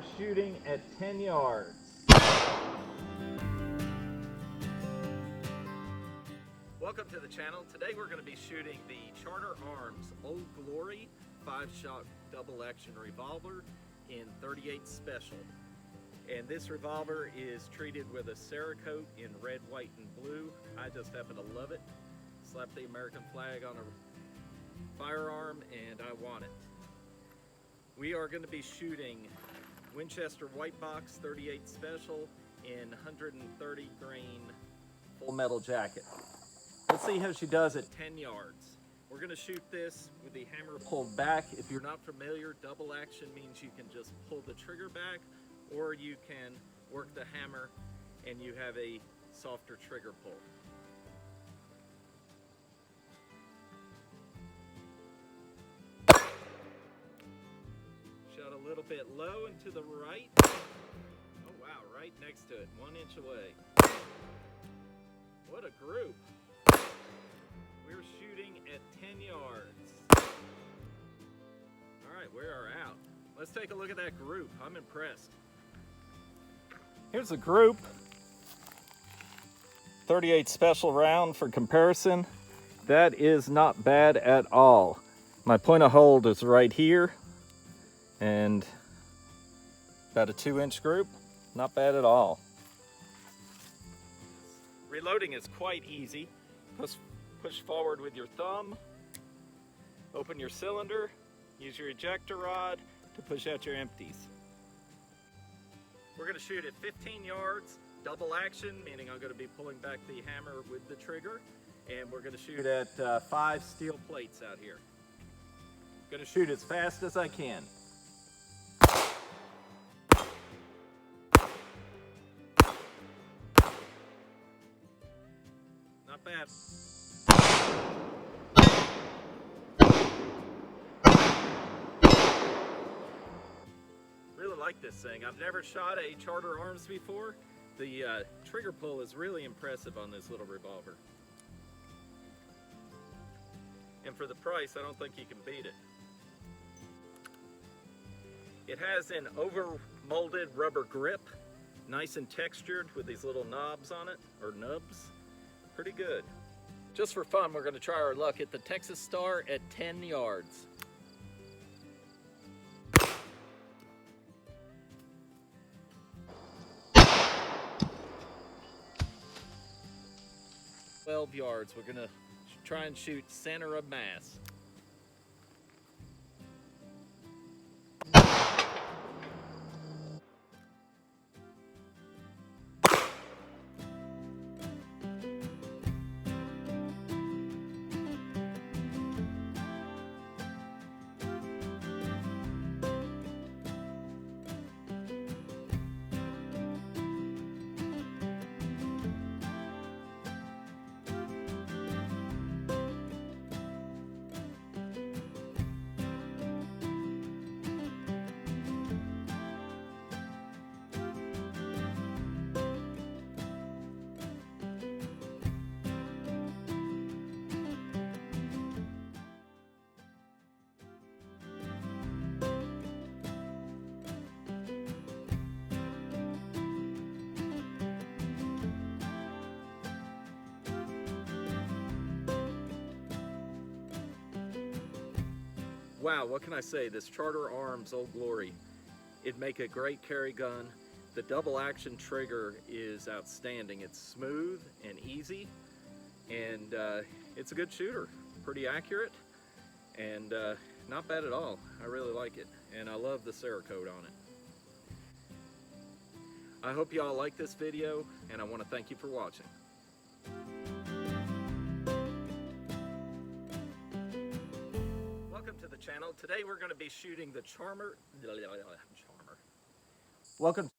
we're shooting at 10 yards. Welcome to the channel. Today we're going to be shooting the Charter Arms Old Glory 5-shot double action revolver in .38 Special. And this revolver is treated with a Cerakote in red, white, and blue. I just happen to love it. Slap the American flag on a firearm and I want it. We are going to be shooting Winchester White Box .38 Special in 130 grain full metal jacket. Let's see how she does at 10 yards. We're going to shoot this with the hammer pulled back. If you're not familiar, double action means you can just pull the trigger back, or you can work the hammer and you have a softer trigger pull. Shot a little bit low and to the right. Oh wow, right next to it, 1 inch away. What a group. We're shooting at 10 yards. All right, we are out. Let's take a look at that group. I'm impressed. Here's the group. .38 Special round for comparison. That is not bad at all. My point of hold is right here. And about a 2-inch group. Not bad at all. Reloading is quite easy. Push forward with your thumb, open your cylinder, use your ejector rod to push out your empties. We're going to shoot at 15 yards, double action, meaning I'm going to be pulling back the hammer with the trigger, and we're going to shoot at 5 steel plates out here. I'm going to shoot as fast as I can. Not bad. Really like this thing. I've never shot a Charter Arms before. The trigger pull is really impressive on this little revolver. And for the price, I don't think you can beat it. It has an over-molded rubber grip, nice and textured with these little knobs on it, or nubs. Pretty good. Just for fun, we're going to try our luck at the Texas Star at 10 yards. Yards. We're going to try and shoot center of mass. Wow, what can I say? This Charter Arms Old Glory, it'd make a great carry gun. The double action trigger is outstanding. It's smooth and easy, and it's a good shooter. Pretty accurate, and not bad at all. I really like it, and I love the Cerakote on it. I hope you all like this video, and I want to thank you for watching. Welcome to the channel. Today we're going to be shooting the Welcome